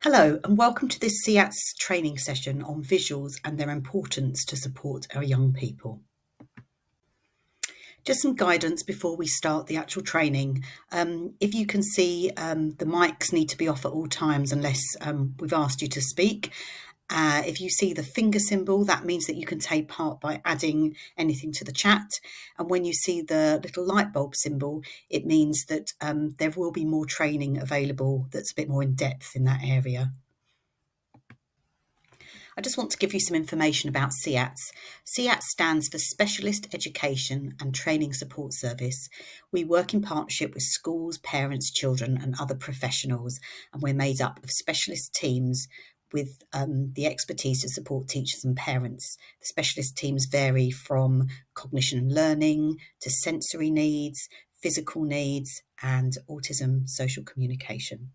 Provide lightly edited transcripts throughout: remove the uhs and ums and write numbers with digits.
Hello and welcome to this SEATS training session on visuals and their importance to support our young people. Just some guidance before we start the actual training. If you can see, the mics need to be off at all times unless we've asked you to speak. If you see the finger symbol, that means that you can take part by adding anything to the chat. And when you see the little light bulb symbol, it means that there will be more training available that's a bit more in depth in that area. I just want to give you some information about SEATS. SEATS stands for Specialist Education and Training Support Service. We work in partnership with schools, parents, children and other professionals, and we're made up of specialist teams with the expertise to support teachers and parents. The specialist teams vary from cognition and learning to sensory needs, physical needs and autism social communication.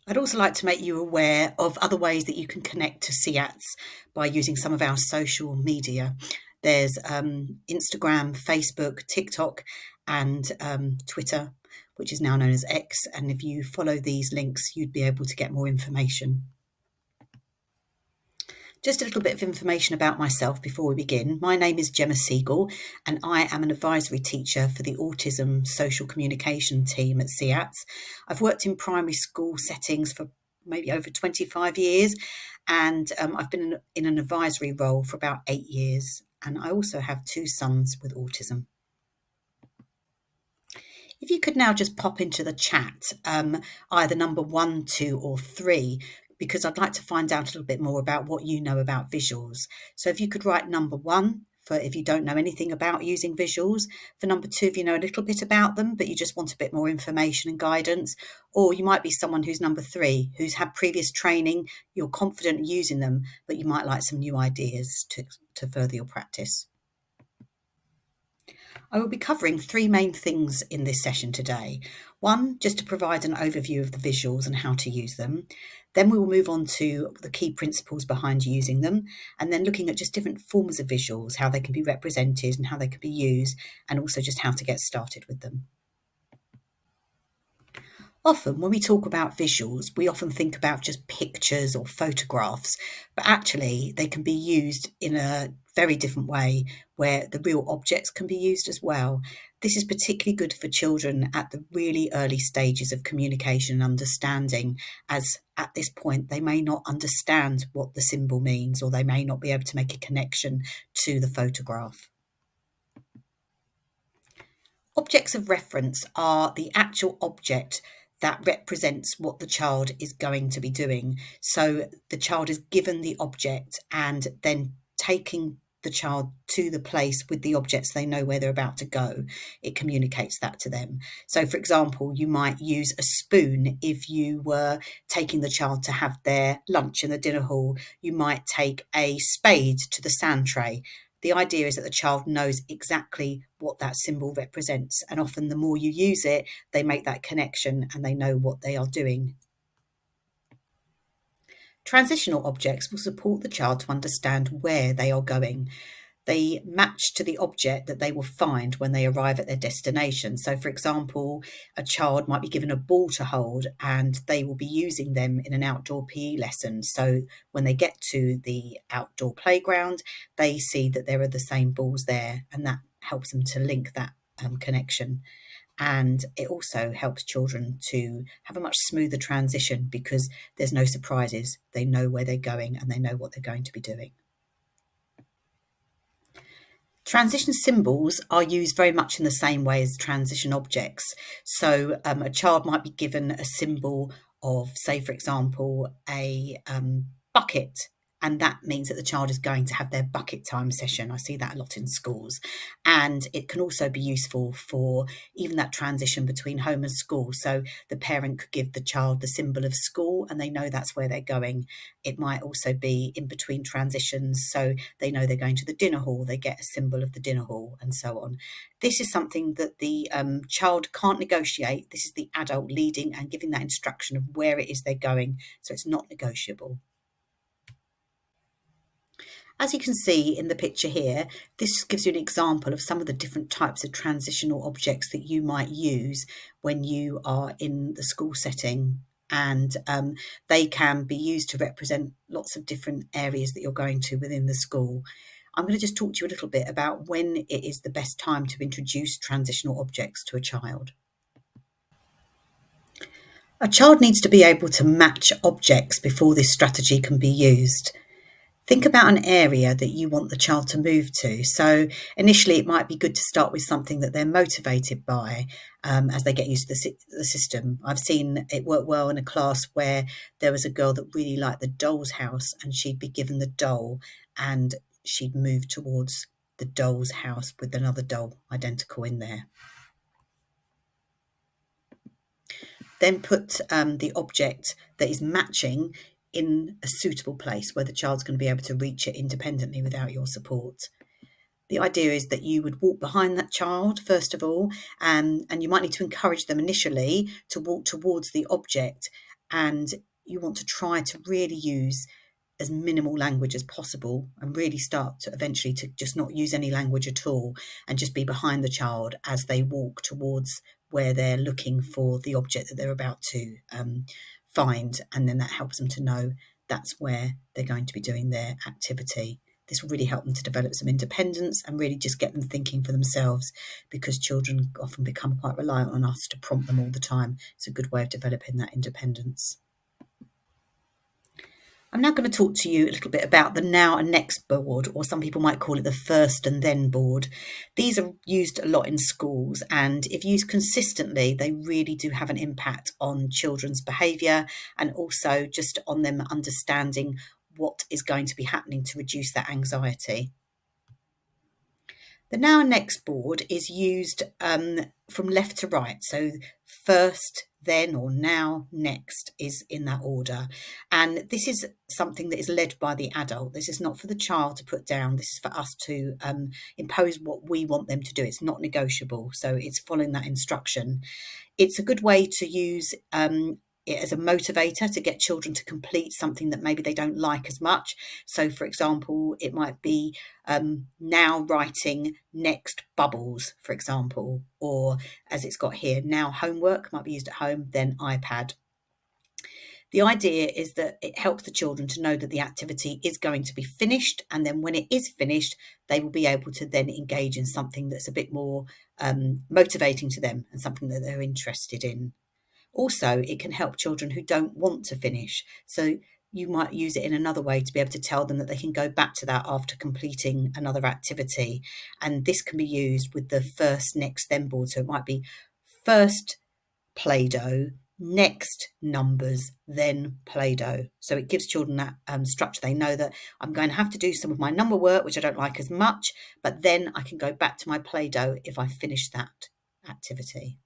I'd also like to make you aware of other ways that you can connect to SEATS by using some of our social media. There's Instagram, Facebook, TikTok, and Twitter, which is now known as X. And if you follow these links, you'd be able to get more information. Just a little bit of information about myself before we begin. My name is Gemma Segal, and I am an advisory teacher for the Autism Social Communication team at SEATS. I've worked in primary school settings for maybe over 25 years, and I've been in an advisory role for about 8 years. And I also have 2 sons with autism. If you could now just pop into the chat, either number 1, 2, or 3, because I'd like to find out a little bit more about what you know about visuals. So if you could write number 1 for if you don't know anything about using visuals, for number 2 if you know a little bit about them but you just want a bit more information and guidance, or you might be someone who's number 3 who's had previous training, you're confident using them but you might like some new ideas to further your practice. I will be covering 3 main things in this session today. 1, just to provide an overview of the visuals and how to use them. Then we will move on to the key principles behind using them, and then looking at just different forms of visuals, how they can be represented and how they can be used, and also just how to get started with them. Often when we talk about visuals, we often think about just pictures or photographs, but actually they can be used in a very different way where the real objects can be used as well. This is particularly good for children at the really early stages of communication and understanding, as at this point they may not understand what the symbol means or they may not be able to make a connection to the photograph. Objects of reference are the actual object that represents what the child is going to be doing. So the child is given the object and then taking the child to the place with the objects, they know where they're about to go. It communicates that to them. So for example, you might use a spoon if you were taking the child to have their lunch in the dinner hall. You might take a spade to the sand tray. The idea is that the child knows exactly what that symbol represents, and often the more you use it, they make that connection and they know what they are doing. Transitional objects will support the child to understand where they are going. They match to the object that they will find when they arrive at their destination. So for example, a child might be given a ball to hold and they will be using them in an outdoor PE lesson. So when they get to the outdoor playground, they see that there are the same balls there, and that helps them to link that connection. And it also helps children to have a much smoother transition because there's no surprises. They know where they're going and they know what they're going to be doing. Transition symbols are used very much in the same way as transition objects. So a child might be given a symbol of, say, for example, a bucket, and that means that the child is going to have their bucket time session. I see that a lot in schools. And it can also be useful for even that transition between home and school. So the parent could give the child the symbol of school and they know that's where they're going. It might also be in between transitions. So they know they're going to the dinner hall, they get a symbol of the dinner hall and so on. This is something that the child can't negotiate. This is the adult leading and giving that instruction of where it is they're going. So it's not negotiable. As you can see in the picture here, this gives you an example of some of the different types of transitional objects that you might use when you are in the school setting and they can be used to represent lots of different areas that you're going to within the school. I'm going to just talk to you a little bit about when it is the best time to introduce transitional objects to a child. A child needs to be able to match objects before this strategy can be used. Think about an area that you want the child to move to. So initially, it might be good to start with something that they're motivated by as they get used to the system. I've seen it work well in a class where there was a girl that really liked the doll's house, and she'd be given the doll and she'd move towards the doll's house with another doll identical in there. Then put the object that is matching in a suitable place where the child's going to be able to reach it independently without your support. The idea is that you would walk behind that child, first of all, and you might need to encourage them initially to walk towards the object, and you want to try to really use as minimal language as possible and really start to eventually to just not use any language at all and just be behind the child as they walk towards where they're looking for the object that they're about to find, and then that helps them to know that's where they're going to be doing their activity. This will really help them to develop some independence and really just get them thinking for themselves, because children often become quite reliant on us to prompt them all the time. It's a good way of developing that independence. I'm now going to talk to you a little bit about the now and next board, or some people might call it the first and then board. These are used a lot in schools, and if used consistently, they really do have an impact on children's behaviour and also just on them understanding what is going to be happening to reduce that anxiety. The now and next board is used from left to right. So first, then, or now, next is in that order. And this is something that is led by the adult. This is not for the child to put down. This is for us to impose what we want them to do. It's not negotiable. So it's following that instruction. It's a good way to use it as a motivator to get children to complete something that maybe they don't like as much. So, for example, it might be now writing next bubbles, for example, or as it's got here, now homework might be used at home, then iPad. The idea is that it helps the children to know that the activity is going to be finished, and then when it is finished, they will be able to then engage in something that's a bit more motivating to them and something that they're interested in. Also, it can help children who don't want to finish. So you might use it in another way to be able to tell them that they can go back to that after completing another activity. And this can be used with the first, next, then board. So it might be first Play-Doh, next numbers, then Play-Doh. So it gives children that structure. They know that I'm going to have to do some of my number work, which I don't like as much, but then I can go back to my Play-Doh if I finish that activity.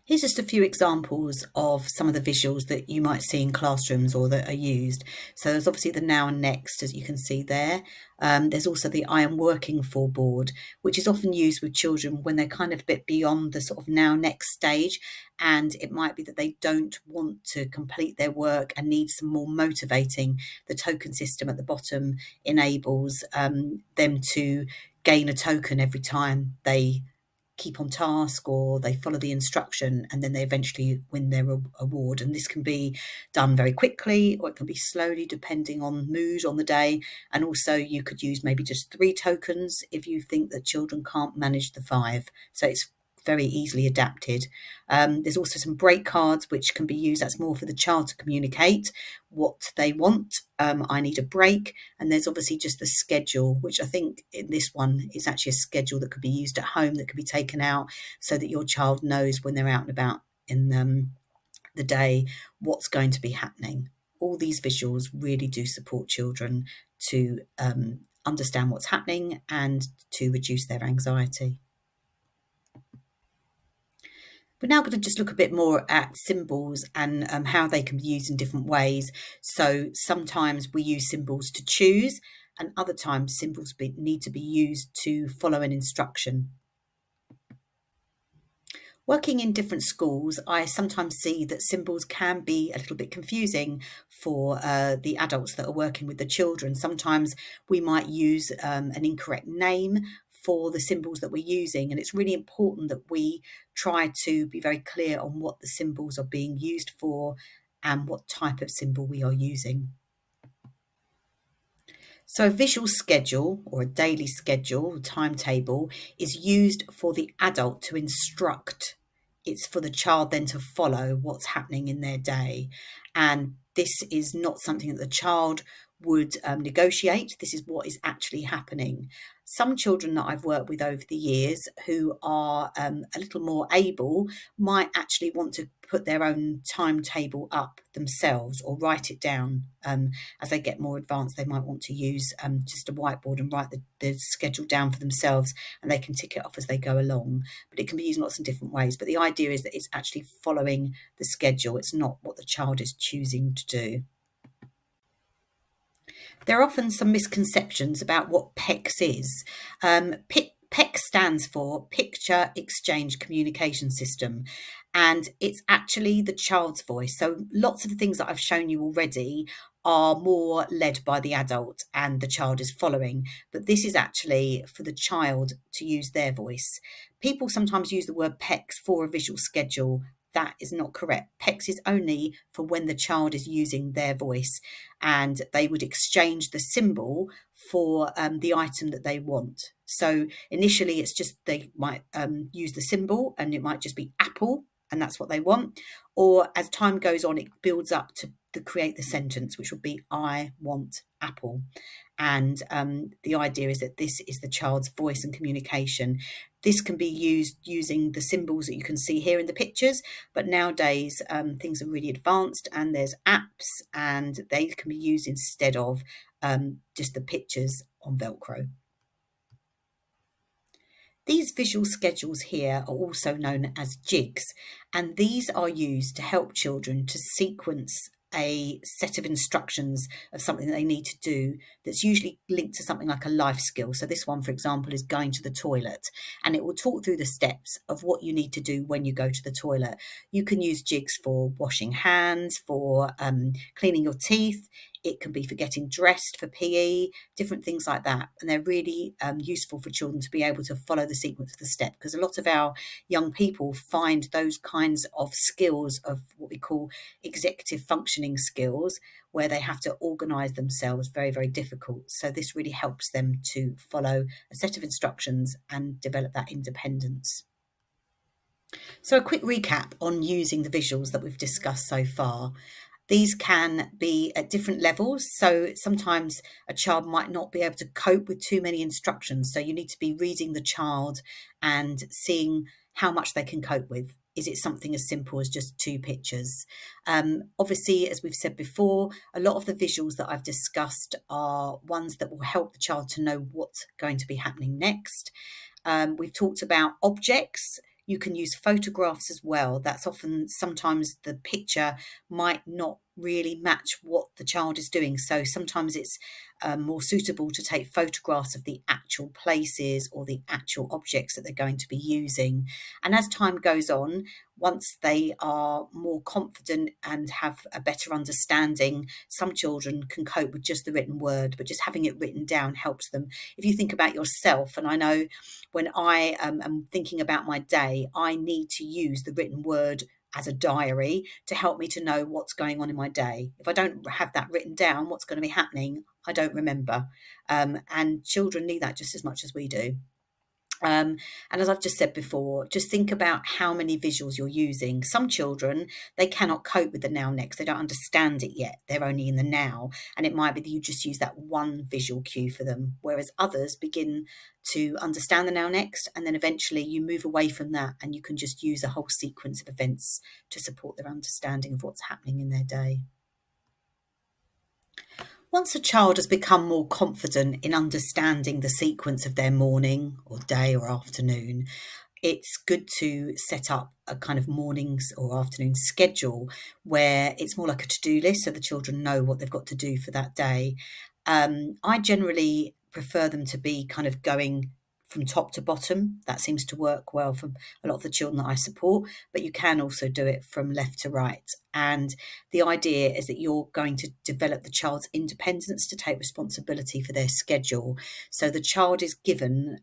Here's just a few examples of some of the visuals that you might see in classrooms or that are used. So there's obviously the now and next, as you can see there. There's also the I am working for board, which is often used with children when they're kind of a bit beyond the sort of now next stage. And it might be that they don't want to complete their work and need some more motivating. The token system at the bottom enables them to gain a token every time they keep on task or they follow the instruction, and then they eventually win their award. And this can be done very quickly, or it can be slowly depending on mood on the day. And also you could use maybe just 3 tokens if you think that children can't manage the 5. So it's very easily adapted. There's also some break cards which can be used. That's more for the child to communicate what they want. I need a break. And there's obviously just the schedule, which I think in this one is actually a schedule that could be used at home, that could be taken out so that your child knows when they're out and about in the day what's going to be happening. All these visuals really do support children to understand what's happening and to reduce their anxiety. We're now going to just look a bit more at symbols and how they can be used in different ways. So sometimes we use symbols to choose, and other times symbols need to be used to follow an instruction. Working in different schools, I sometimes see that symbols can be a little bit confusing for the adults that are working with the children. Sometimes we might use an incorrect name for the symbols that we're using. And it's really important that we try to be very clear on what the symbols are being used for and what type of symbol we are using. So a visual schedule or a daily schedule, timetable, is used for the adult to instruct. It's for the child then to follow what's happening in their day. And this is not something that the child would negotiate. This is what is actually happening. Some children that I've worked with over the years who are a little more able might actually want to put their own timetable up themselves or write it down. As they get more advanced, they might want to use just a whiteboard and write the schedule down for themselves, and they can tick it off as they go along. But it can be used in lots of different ways. But the idea is that it's actually following the schedule. It's not what the child is choosing to do. There are often some misconceptions about what PECS is. PECS stands for Picture Exchange Communication System, and it's actually the child's voice. So lots of the things that I've shown you already are more led by the adult and the child is following, but this is actually for the child to use their voice. People sometimes use the word PECS for a visual schedule. That is not correct. PECS is only for when the child is using their voice, and they would exchange the symbol for the item that they want. So initially it's just they might use the symbol and it might just be apple and that's what they want. Or as time goes on, it builds up to create the sentence, which would be I want apple. And the idea is that this is the child's voice and communication. This can be used using the symbols that you can see here in the pictures, but nowadays things are really advanced and there's apps and they can be used instead of just the pictures on Velcro. These visual schedules here are also known as jigs, and these are used to help children to sequence a set of instructions of something that they need to do that's usually linked to something like a life skill. So this one, for example, is going to the toilet, and it will talk through the steps of what you need to do when you go to the toilet. You can use jigs for washing hands, for cleaning your teeth. It can be for getting dressed for PE, different things like that. And they're really useful for children to be able to follow the sequence of the step, because a lot of our young people find those kinds of skills of what we call executive functioning skills, where they have to organise themselves, very, very difficult. So this really helps them to follow a set of instructions and develop that independence. So a quick recap on using the visuals that we've discussed so far. These can be at different levels. So sometimes a child might not be able to cope with too many instructions. So you need to be reading the child and seeing how much they can cope with. Is it something as simple as just 2 pictures? Obviously, as we've said before, a lot of the visuals that I've discussed are ones that will help the child to know what's going to be happening next. We've talked about objects. You can use photographs as well. That's often, sometimes the picture might not really match what the child is doing. So sometimes it's more suitable to take photographs of the actual places or the actual objects that they're going to be using. And as time goes on, once they are more confident and have a better understanding, some children can cope with just the written word, but just having it written down helps them. If you think about yourself, and I know when I am thinking about my day, I need to use the written word as a diary to help me to know what's going on in my day. If I don't have that written down, what's going to be happening, I don't remember. And children need that just as much as we do. And as I've just said before, just think about how many visuals you're using. Some children, they cannot cope with the now next. They don't understand it yet. They're only in the now. And it might be that you just use that one visual cue for them, whereas others begin to understand the now next. And then eventually you move away from that and you can just use a whole sequence of events to support their understanding of what's happening in their day. Once a child has become more confident in understanding the sequence of their morning or day or afternoon, it's good to set up a kind of mornings or afternoon schedule where it's more like a to-do list so the children know what they've got to do for that day. I generally prefer them to be kind of going from top to bottom. That seems to work well for a lot of the children that I support, but you can also do it from left to right. And the idea is that you're going to develop the child's independence to take responsibility for their schedule. So the child is given,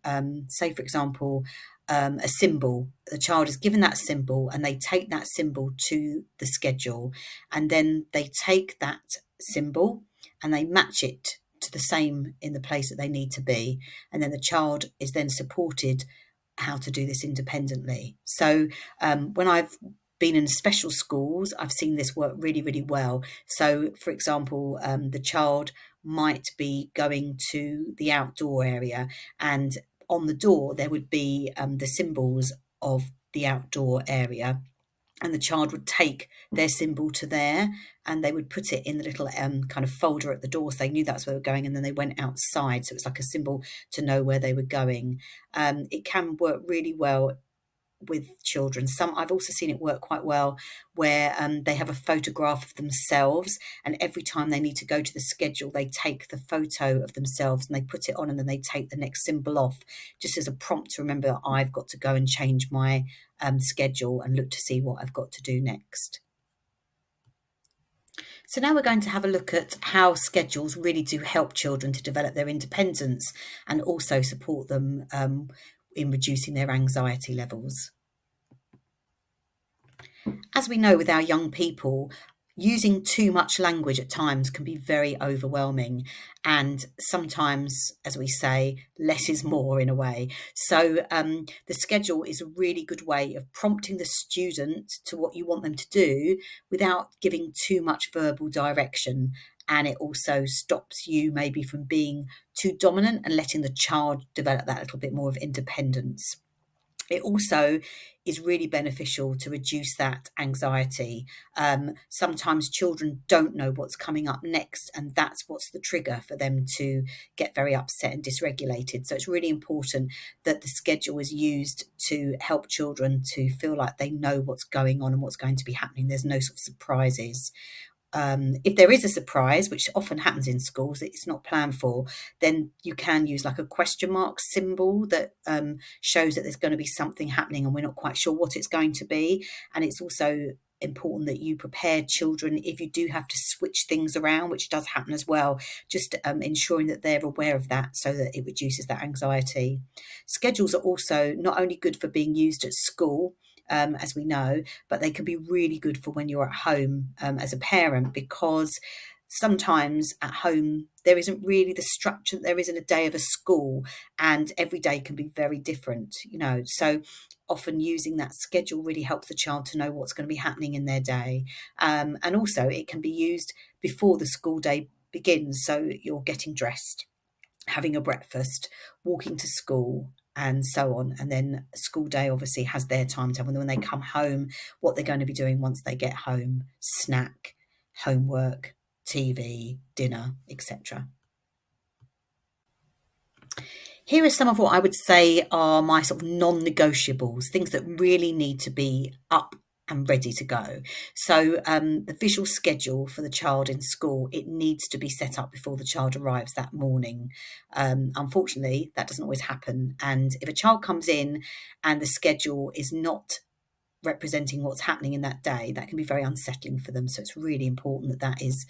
say, for example, a symbol. The child is given that symbol and they take that symbol to the schedule, and then they take that symbol and they match it to the same in the place that they need to be. And then the child is then supported how to do this independently. So when I've been in special schools, I've seen this work really, really well. So, for example, the child might be going to the outdoor area, and on the door there would be the symbols of the outdoor area, and the child would take their symbol to there and they would put it in the little kind of folder at the door, so they knew that's where they were going, and then they went outside, so it's like a symbol to know where they were going. It can work really well with children. I've also seen it work quite well where they have a photograph of themselves, and every time they need to go to the schedule, they take the photo of themselves and they put it on, and then they take the next symbol off, just as a prompt to remember that I've got to go and change my schedule and look to see what I've got to do next. So now we're going to have a look at how schedules really do help children to develop their independence and also support them in reducing their anxiety levels. As we know with our young people, using too much language at times can be very overwhelming, and sometimes, as we say, less is more in a way. So the schedule is a really good way of prompting the student to what you want them to do without giving too much verbal direction, and it also stops you maybe from being too dominant and letting the child develop that little bit more of independence. It also is really beneficial to reduce that anxiety. Sometimes children don't know what's coming up next, and that's what's the trigger for them to get very upset and dysregulated. So it's really important that the schedule is used to help children to feel like they know what's going on and what's going to be happening. There's no sort of surprises. If there is a surprise, which often happens in schools, it's not planned for, then you can use like a question mark symbol that shows that there's going to be something happening and we're not quite sure what it's going to be. And it's also important that you prepare children if you do have to switch things around, which does happen as well, just ensuring that they're aware of that so that it reduces that anxiety. Schedules are also not only good for being used at school, as we know, but they can be really good for when you're at home as a parent, because sometimes at home there isn't really the structure that there is in a day of a school, and every day can be very different, so often using that schedule really helps the child to know what's going to be happening in their day. And also it can be used before the school day begins, so you're getting dressed, having a breakfast, walking to school, and so on. And then school day obviously has their timetable. And when they come home, what they're going to be doing once they get home, snack, homework, TV, dinner, etc. Here are some of what I would say are my sort of non-negotiables, things that really need to be up and ready to go. So the visual schedule for the child in school, it needs to be set up before the child arrives that morning. Unfortunately, that doesn't always happen. And if a child comes in and the schedule is not representing what's happening in that day, that can be very unsettling for them. So it's really important that that is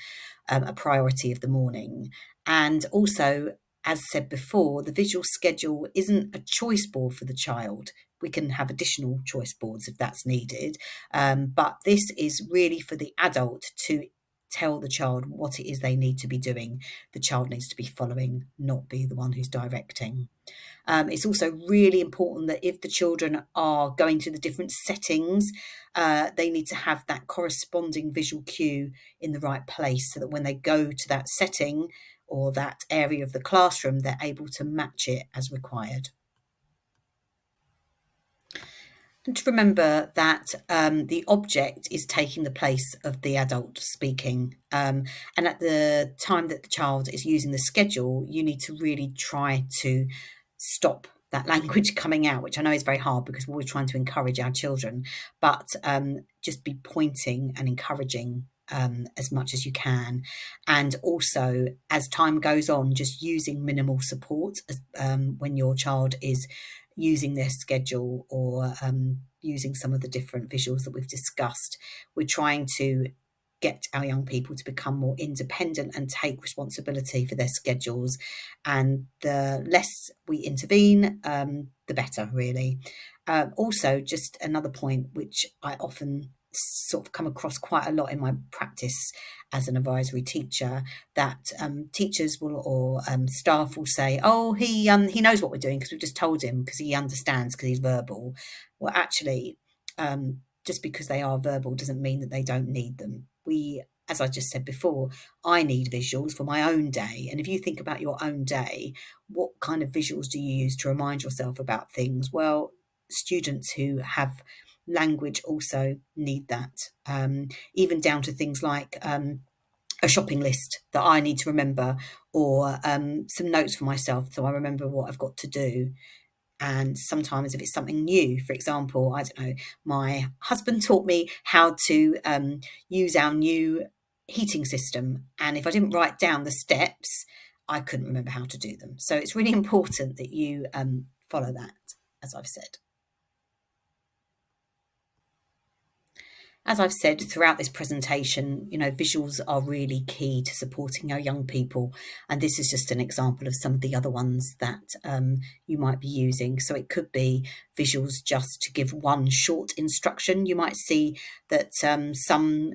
a priority of the morning. And also, as said before, the visual schedule isn't a choice board for the child. We can have additional choice boards if that's needed. But this is really for the adult to tell the child what it is they need to be doing. The child needs to be following, not be the one who's directing. It's also really important that if the children are going to the different settings, they need to have that corresponding visual cue in the right place, so that when they go to that setting or that area of the classroom, they're able to match it as required. And to remember that the object is taking the place of the adult speaking. And at the time that the child is using the schedule, you need to really try to stop that language coming out, which I know is very hard because we're always trying to encourage our children, but just be pointing and encouraging as much as you can. And also, as time goes on, just using minimal support when your child is using their schedule or using some of the different visuals that we've discussed. We're trying to get our young people to become more independent and take responsibility for their schedules. And the less we intervene, the better, really. Also, just another point, which I often sort of come across quite a lot in my practice as an advisory teacher, that teachers will or staff will say, "Oh, he knows what we're doing because we've just told him because he understands because he's verbal." Well, actually, just because they are verbal doesn't mean that they don't need them. As I just said before, I need visuals for my own day. And if you think about your own day, what kind of visuals do you use to remind yourself about things? Well, students who have language also need that, even down to things like a shopping list that I need to remember, or some notes for myself so I remember what I've got to do. And sometimes if it's something new, for example, I don't know, my husband taught me how to use our new heating system. And if I didn't write down the steps, I couldn't remember how to do them. So it's really important that you follow that, as I've said. As I've said throughout this presentation, visuals are really key to supporting our young people. And this is just an example of some of the other ones that you might be using. So it could be visuals just to give one short instruction. You might see that some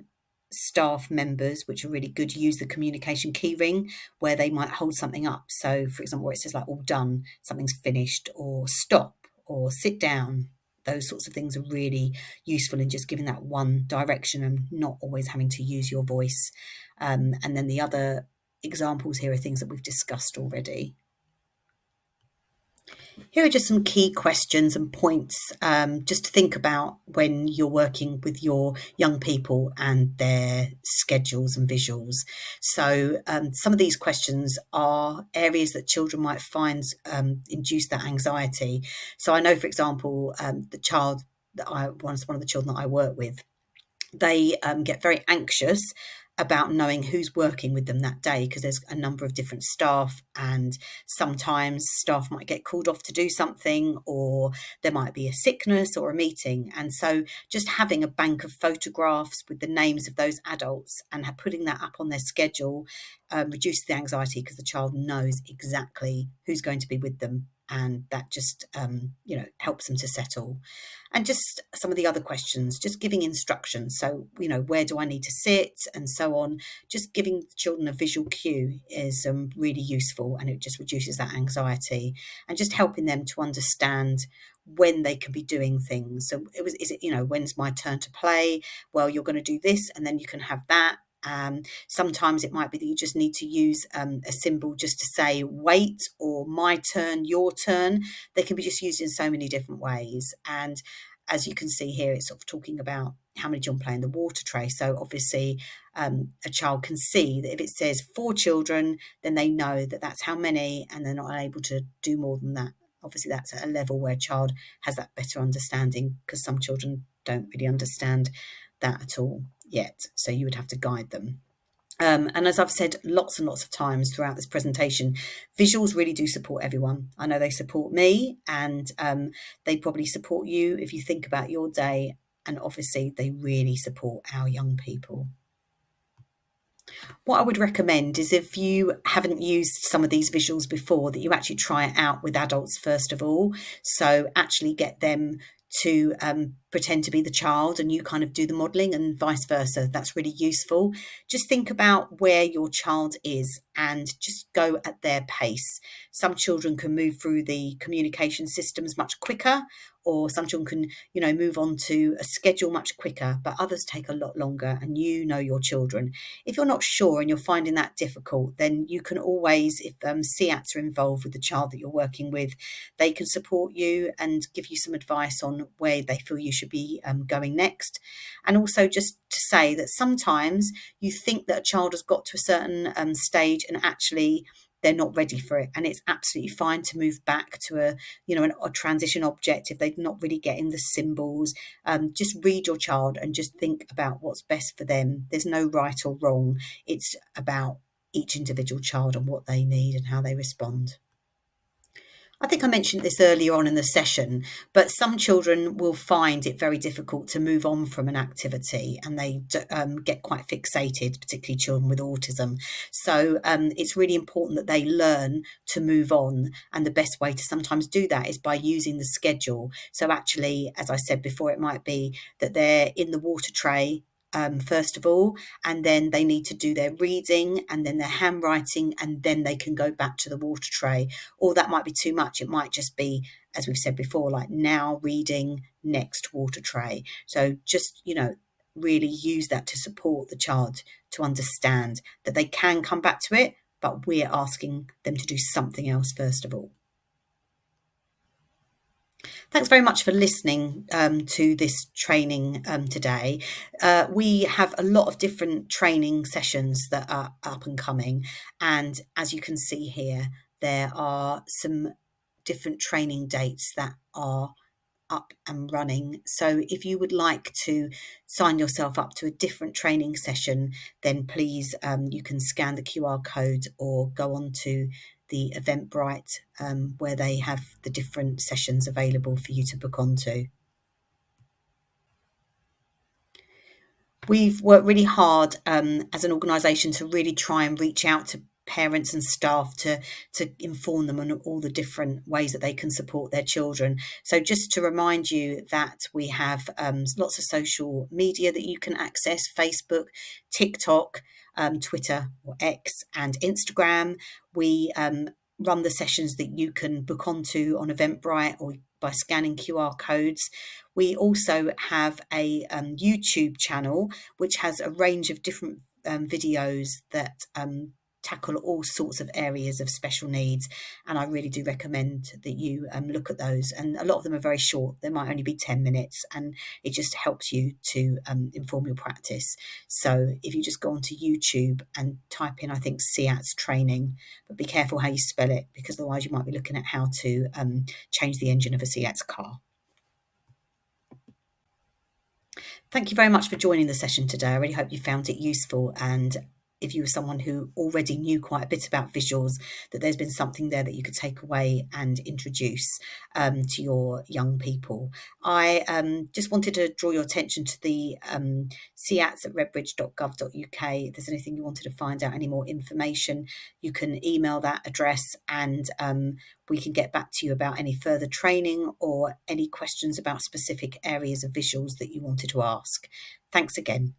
staff members, which are really good, use the communication key ring where they might hold something up. So, for example, where it says like all done, something's finished, or stop, or sit down. Those sorts of things are really useful in just giving that one direction and not always having to use your voice. And then the other examples here are things that we've discussed already. Here are just some key questions and points just to think about when you're working with your young people and their schedules and visuals. So some of these questions are areas that children might find induce that anxiety. So I know, for example, the child that one of the children that I work with, they get very anxious about knowing who's working with them that day because there's a number of different staff, and sometimes staff might get called off to do something, or there might be a sickness or a meeting. And so just having a bank of photographs with the names of those adults and putting that up on their schedule reduces the anxiety because the child knows exactly who's going to be with them, and that just helps them to settle. And just some of the other questions, just giving instructions. So, where do I need to sit and so on. Just giving children a visual cue is really useful, and it just reduces that anxiety, and just helping them to understand when they can be doing things. So when's my turn to play? Well, you're going to do this and then you can have that. Sometimes it might be that you just need to use a symbol just to say wait, or my turn, your turn. They can be just used in so many different ways. And as you can see here, it's sort of talking about how many children play in the water tray. So obviously a child can see that if it says 4 children, then they know that that's how many, and they're not able to do more than that. Obviously that's at a level where a child has that better understanding, because some children don't really understand that at all yet. So you would have to guide them. And as I've said lots and lots of times throughout this presentation, visuals really do support everyone. I know they support me, and they probably support you if you think about your day. And obviously they really support our young people. What I would recommend is, if you haven't used some of these visuals before, that you actually try it out with adults first of all. So actually get them to pretend to be the child, and you kind of do the modelling, and vice versa. That's really useful. Just think about where your child is and just go at their pace. Some children can move through the communication systems much quicker, or some children can, move on to a schedule much quicker, but others take a lot longer, and your children. If you're not sure and you're finding that difficult, then you can always, if SEATs are involved with the child that you're working with, they can support you and give you some advice on where they feel you should be going next. And also just to say that sometimes you think that a child has got to a certain stage, and actually they're not ready for it. And it's absolutely fine to move back to a transition object if they're not really getting the symbols. Just read your child and just think about what's best for them. There's no right or wrong. It's about each individual child and what they need and how they respond. I think I mentioned this earlier on in the session, but some children will find it very difficult to move on from an activity, and they get quite fixated, particularly children with autism. So it's really important that they learn to move on, and the best way to sometimes do that is by using the schedule. So actually, as I said before, it might be that they're in the water tray first of all, and then they need to do their reading and then their handwriting, and then they can go back to the water tray. Or that might be too much. It might just be, as we've said before, like now reading, next water tray. So just, really use that to support the child to understand that they can come back to it, but we're asking them to do something else first of all. Thanks very much for listening to this training today. We have a lot of different training sessions that are up and coming. And as you can see here, there are some different training dates that are up and running. So if you would like to sign yourself up to a different training session, then please you can scan the QR code or go on to the Eventbrite where they have the different sessions available for you to book onto. We've worked really hard as an organisation to really try and reach out to parents and staff to inform them on all the different ways that they can support their children. So just to remind you that we have lots of social media that you can access: Facebook, TikTok, Twitter or X, and Instagram. We run the sessions that you can book onto on Eventbrite or by scanning QR codes. We also have a YouTube channel which has a range of different videos that tackle all sorts of areas of special needs, and I really do recommend that you look at those. And a lot of them are very short. They might only be 10 minutes, and it just helps you to inform your practice. So if you just go onto YouTube and type in, I think, SEATS training, but be careful how you spell it, because otherwise you might be looking at how to change the engine of a SEATS car. Thank you very much for joining the session today. I really hope you found it useful, and if you were someone who already knew quite a bit about visuals, that there's been something there that you could take away and introduce to your young people. I just wanted to draw your attention to the SEATs at redbridge.gov.uk. If there's anything you wanted to find out, any more information, you can email that address, and we can get back to you about any further training or any questions about specific areas of visuals that you wanted to ask. Thanks again.